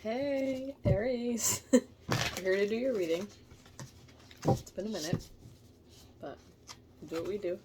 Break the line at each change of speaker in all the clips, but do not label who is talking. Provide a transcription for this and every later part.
Hey, Aries. I'm here to do your reading. It's been a minute, but we'll do what we do.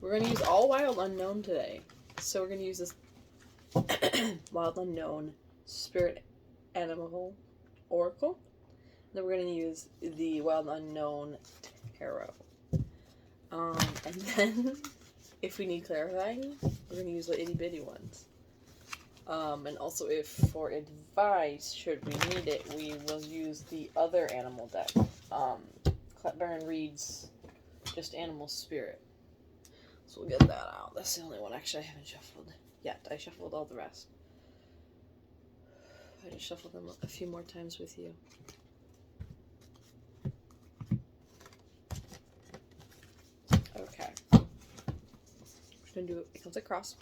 We're going to use all Wild Unknown today. So we're going to use this Wild Unknown Spirit Animal Oracle. Then we're going to use the Wild Unknown Tarot. And then, if we need clarifying, we're going to use the itty bitty ones. And also, if for advice, should we need it, we will use the other animal deck. Baron Reed's just Animal Spirit. So we'll get that out. That's the only one actually I haven't shuffled yet. I shuffled all the rest. I just shuffled them a few more times with you. Okay. I'm just gonna do it comes across.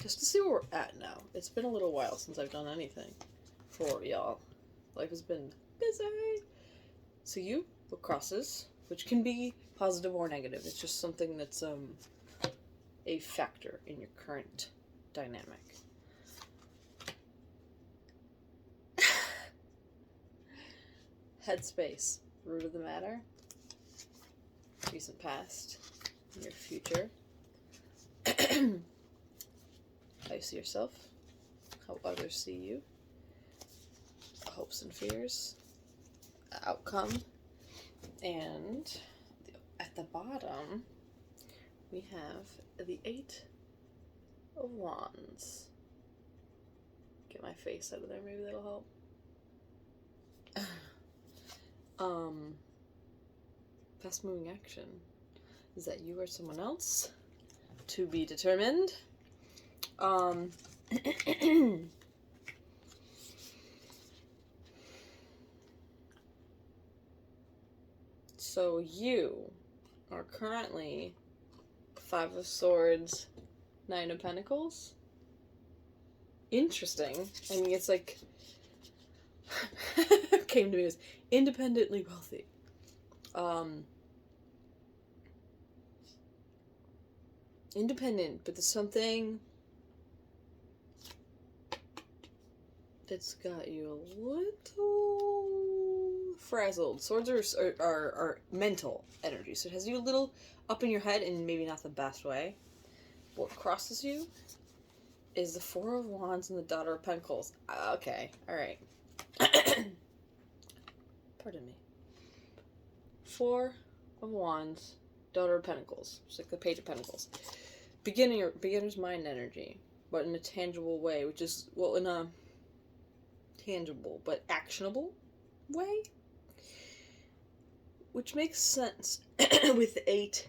Just to see where we're at now. It's been a little while since I've done anything for y'all. Life has been busy. So you look crosses, which can be positive or negative. It's just something that's a factor in your current dynamic. Headspace, root of the matter, recent past, your future. How you see yourself, how others see you, hopes and fears, outcome, and at the bottom we have the 8 of Wands. Get my face out of there, maybe that'll help. Fast moving action. Is that you or someone else? To be determined. So you are currently 5 of Swords, 9 of Pentacles. Interesting. I mean, it's like came to me as independently wealthy. Independent, but there's something that's got you a little frazzled. Swords are mental energy, so it has you a little up in your head and maybe not the best way. What crosses you is the 4 of Wands and the Daughter of Pentacles. Okay, alright. Pardon me. 4 of Wands, Daughter of Pentacles. It's like the Page of Pentacles. Beginner's mind energy, but in a tangible way, which is, well, in a tangible but actionable way, which makes sense with the 8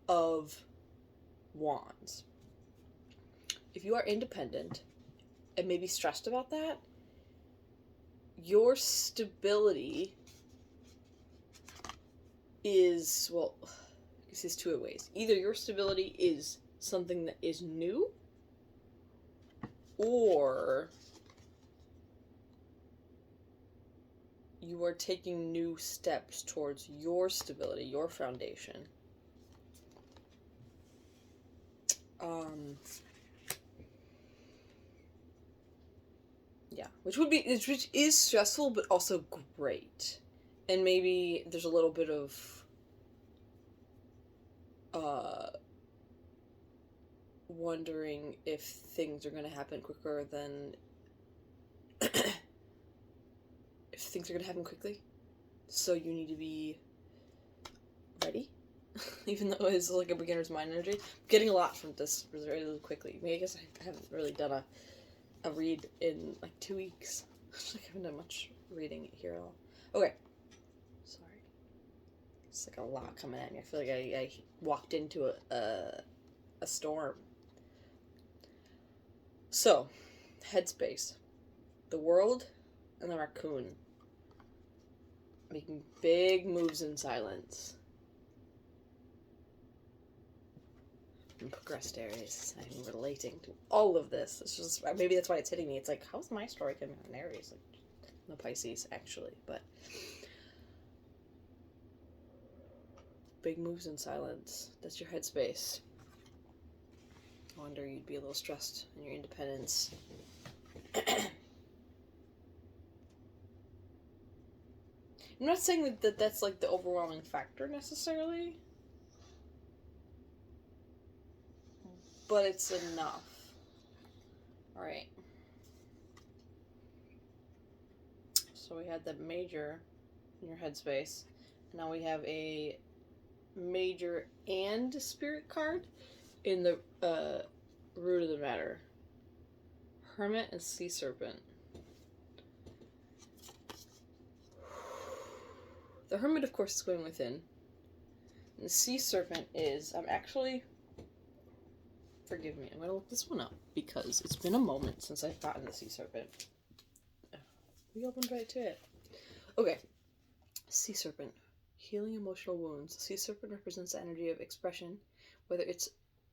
of Wands. If you are independent and maybe stressed about that, your stability is, well, this is 2 ways. Either your stability is something that is new, or you are taking new steps towards your stability, your foundation. Yeah, which is stressful, but also great. And maybe there's a little bit of wondering if things are going to happen quicker than if things are going to happen quickly. So you need to be ready. Even though it's like a beginner's mind energy. I'm getting a lot from this really quickly. Maybe I guess I haven't really done a read in like 2 weeks. I haven't done much reading here at all. Okay. Sorry. It's like a lot coming at me. I feel like I walked into a storm. So, headspace. The world and the raccoon. Making big moves in silence. And progressed Aries. I'm relating to all of this. It's just, maybe that's why it's hitting me. It's like, how's my story coming on Aries? Like, no Pisces, actually, but big moves in silence. That's your headspace. I wonder you'd be a little stressed in your independence. I'm not saying that's like the overwhelming factor necessarily, but it's enough. Alright. So we had the major in your headspace. Now we have a major and spirit card in the root of the matter. Hermit and Sea Serpent. The Hermit, of course, is going within. And the Sea Serpent is... Forgive me, I'm going to look this one up because it's been a moment since I've gotten the Sea Serpent. We opened right to it. Okay. Sea Serpent. Healing emotional wounds. The Sea Serpent represents the energy of expression, whether it's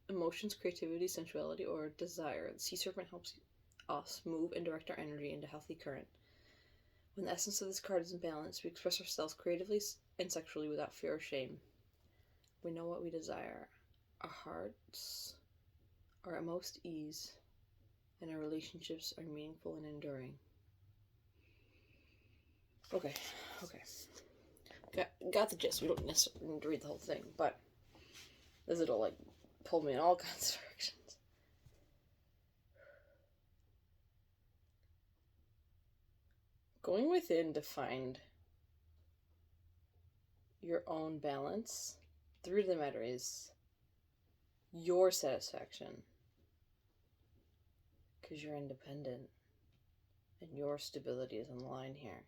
emotions, creativity, sensuality, or desire. The Sea Serpent helps us move and direct our energy into a healthy current. When the essence of this card is in balance, we express ourselves creatively and sexually without fear or shame. We know what we desire. Our hearts are at most ease, and our relationships are meaningful and enduring. Okay. Got the gist. We don't necessarily need to read the whole thing, but this it'll like pull me in all kinds of directions. Going within to find your own balance, the root of the matter is your satisfaction. Because you're independent. And your stability is on the line here.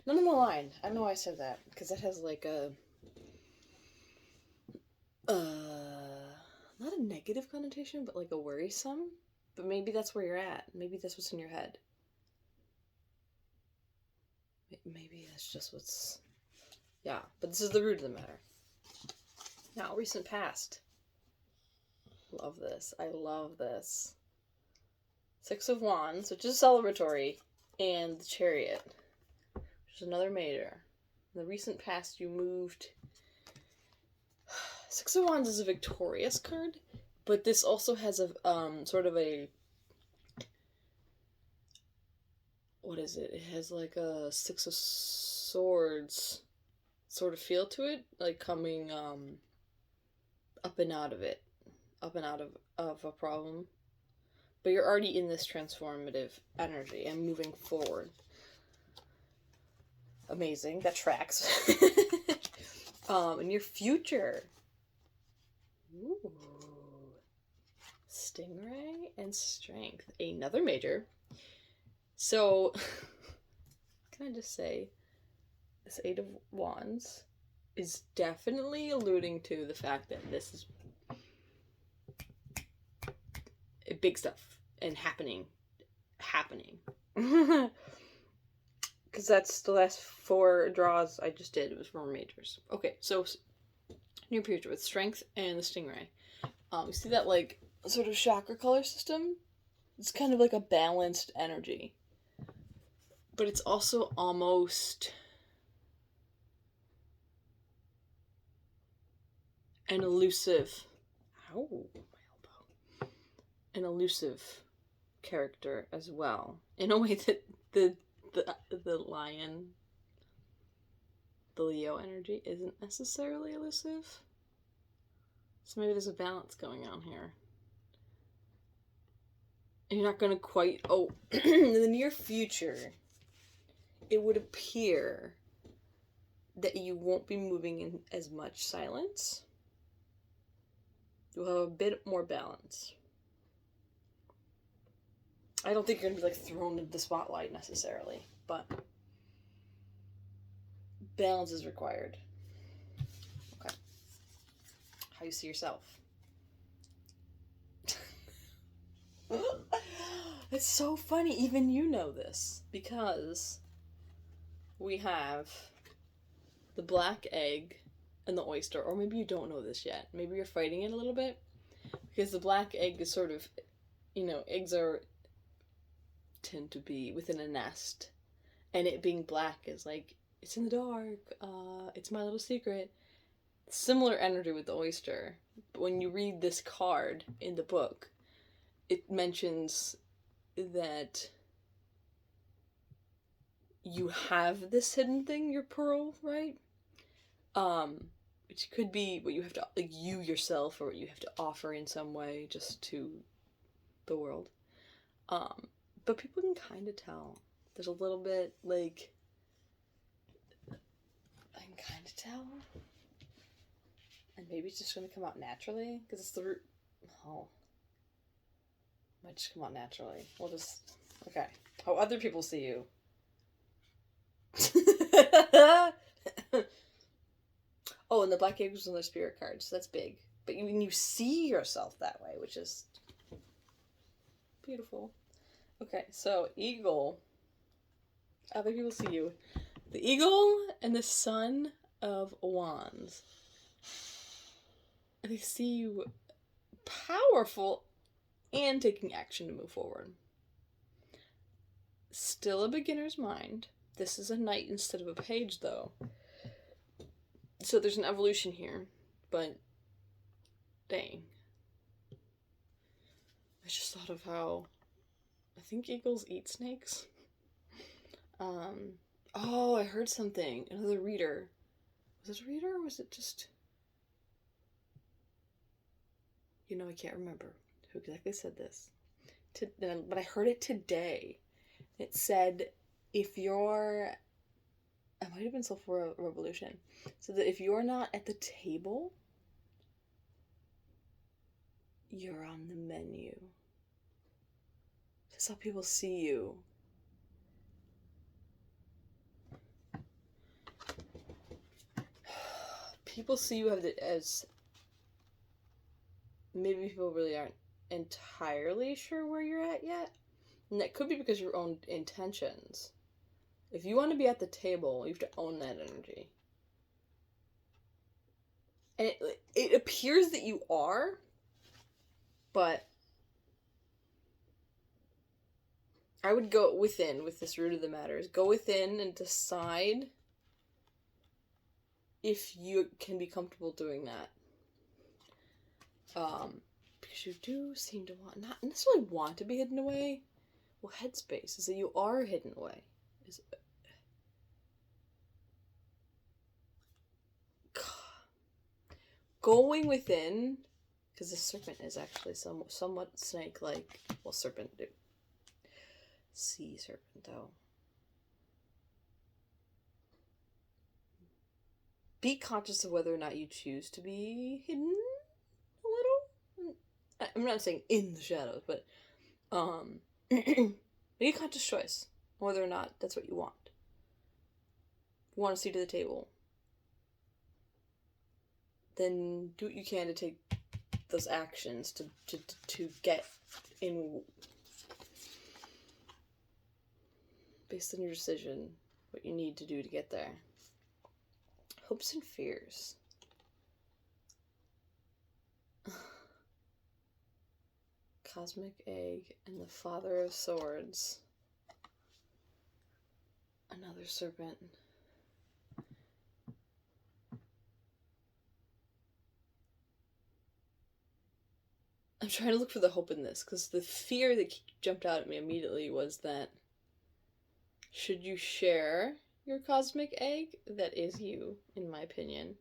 Not on the line. I know I said that. Because that has like a... not a negative connotation, but like a worrisome. But maybe that's where you're at. Maybe that's what's in your head. Maybe that's just what's... Yeah, but this is the root of the matter. Now, recent past. Love this. I love this. Six of Wands, which is celebratory, and the Chariot, which is another major. In the recent past, you moved... Six of Wands is a victorious card, but this also has a, sort of a... What is it? It has like a Six of Swords sort of feel to it, like coming, up and out of it. Up and out of a problem. But you're already in this transformative energy and moving forward. Amazing. That tracks. In your future. Ooh. Stingray and Strength. Another major. So, can I just say, this Eight of Wands is definitely alluding to the fact that this is big stuff and happening. Because that's the last 4 draws I just did. It was 4 majors. Okay, so near future with Strength and the Stingray. You see that like sort of chakra color system? It's kind of like a balanced energy. But it's also almost an elusive... Ow, my elbow. An elusive character as well. In a way that the lion, the Leo energy, isn't necessarily elusive. So maybe there's a balance going on here. And you're not going to quite... Oh, in the near future, it would appear that you won't be moving in as much silence. You'll have a bit more balance. I don't think you're going to be, like, thrown into the spotlight necessarily, but balance is required. Okay. How you see yourself? It's so funny. Even you know this, because we have the black egg and the oyster, or maybe you don't know this yet. Maybe you're fighting it a little bit, because the black egg is sort of, eggs tend to be within a nest, and it being black is like, it's in the dark, it's my little secret. Similar energy with the oyster. But when you read this card in the book, it mentions that you have this hidden thing, your pearl, right? Which could be what you have to, like, you yourself, or what you have to offer in some way just to the world. But people can kind of tell. There's a little bit, like, I can kind of tell. And maybe it's just going to come out naturally, because it's the root. Oh. Might just come out naturally. We'll just, okay. How other people see you. Oh, and the Black Egg was on their spirit card, so that's big. But you see yourself that way, which is beautiful. Okay, so Eagle. Other people see you. The Eagle and the Son of Wands. They see you powerful and taking action to move forward. Still a beginner's mind. This is a knight instead of a page, though. So there's an evolution here, but dang. I just thought of how I think eagles eat snakes. Oh, I heard something. Another reader. Was it a reader or was it just... I can't remember who exactly said this. But I heard it today. It said, if you're... It might have been Soul for a Revolution. So that if you're not at the table, you're on the menu. That's how people see you. People see you as maybe people really aren't entirely sure where you're at yet. And that could be because of your own intentions. If you want to be at the table, you have to own that energy. And it appears that you are, but I would go within with this root of the matter. Is go within and decide if you can be comfortable doing that. Because you do seem to not necessarily want to be hidden away. Well, headspace is that you are hidden away. Going within, because the serpent is actually somewhat snake-like. Well, serpent, sea serpent, though. Be conscious of whether or not you choose to be hidden a little. I'm not saying in the shadows, but make a conscious choice whether or not that's what you want. If you want to see to the table, then do what you can to take those actions to get in, based on your decision, what you need to do to get there. Hopes and fears. Cosmic Egg and the Father of Swords. Another serpent. I'm trying to look for the hope in this, because the fear that jumped out at me immediately was that should you share your cosmic egg, that is you, in my opinion,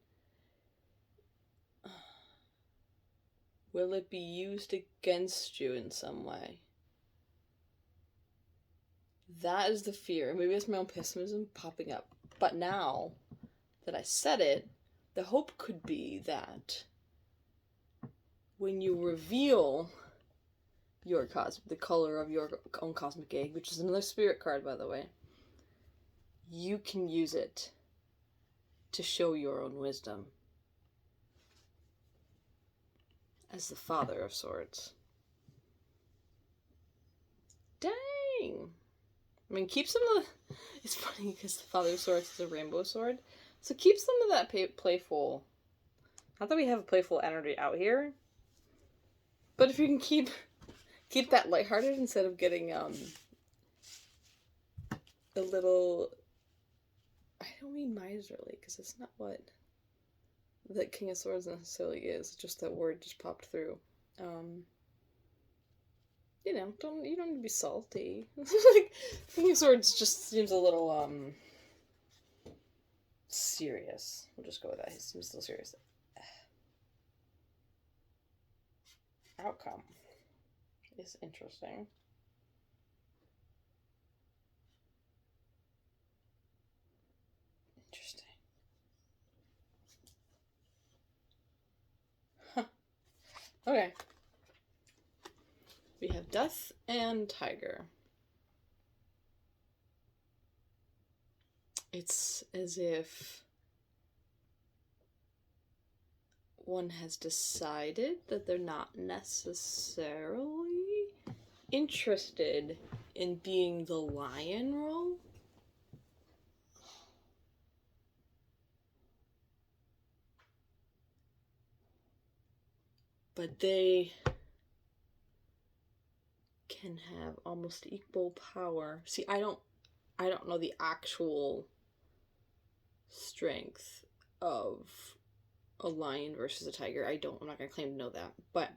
will it be used against you in some way? That is the fear. Maybe it's my own pessimism popping up. But now that I said it, the hope could be that when you reveal your the color of your own cosmic egg, which is another spirit card, by the way, you can use it to show your own wisdom as the Father of Swords. Dang! I mean, keep some of the... It's funny because the Father of Swords is a rainbow sword, so keep some of that playful... Not that we have a playful energy out here, but if you can keep that lighthearted instead of getting a little... I don't mean miserly, because it's not what the King of Swords necessarily is. Just that word just popped through. You know, you don't need to be salty. Like, King of Swords just seems a little serious. We'll just go with that. He seems a little serious. Outcome is interesting. Interesting. Huh. Okay. We have Death and Tiger. It's as if one has decided that they're not necessarily interested in being the lion role. But they can have almost equal power. See, I don't know the actual strength of a lion versus a tiger. I'm not gonna claim to know that, but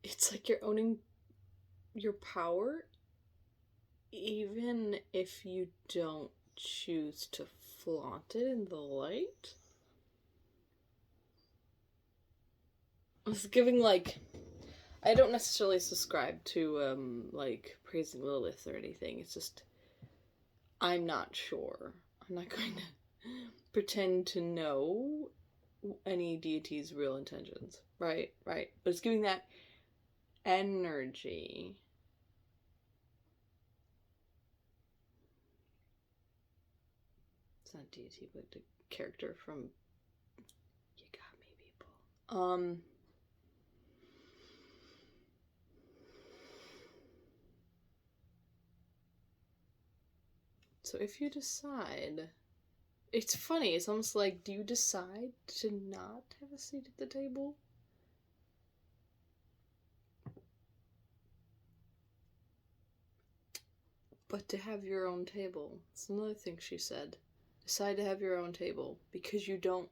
it's like you're owning your power even if you don't choose to flaunt it in the light. I was giving, like, I don't necessarily subscribe to like praising Lilith or anything. It's just I'm not sure. I'm not going to pretend to know any deity's real intentions. Right. But it's giving that energy. It's not deity, but the character from You Got Me, People. So if you decide, it's funny, it's almost like, do you decide to not have a seat at the table? But to have your own table. It's another thing she said. Decide to have your own table because you don't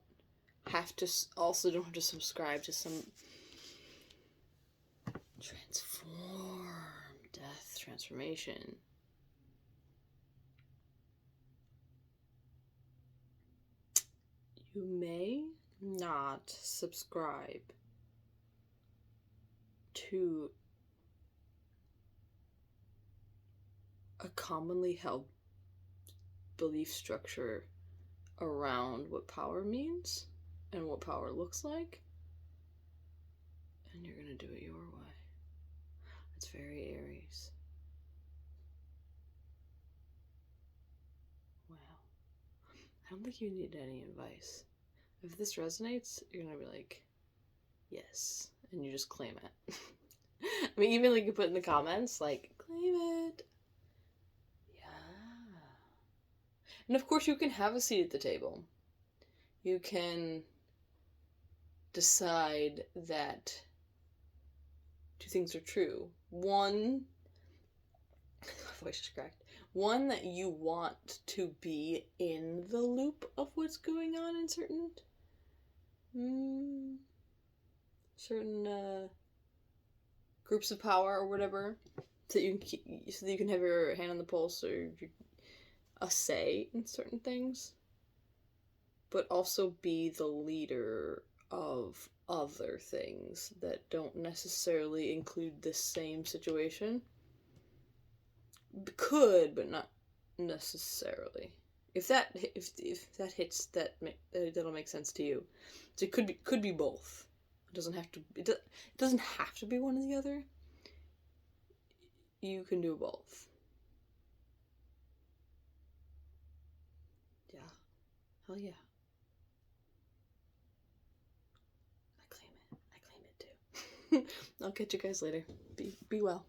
have to subscribe to some transformation. You may not subscribe to a commonly held belief structure around what power means and what power looks like, and you're gonna do it your way. It's very Aries. Wow. I don't think you need any advice. If this resonates, you're gonna be like, yes, and you just claim it. I mean, even like you put in the comments, like, claim it. Yeah. And of course, you can have a seat at the table. You can decide that two things are true. One, my voice is cracked. One, that you want to be in the loop of what's going on in certain groups of power or whatever, so that you can have your hand on the pulse or a say in certain things, but also be the leader of other things that don't necessarily include the same situation. Could, but not necessarily. If that hits, that'll make sense to you. So it could be both. It doesn't have to. It doesn't have to be one or the other. You can do both. Yeah. Hell yeah. I claim it. I claim it too. I'll catch you guys later. Be well.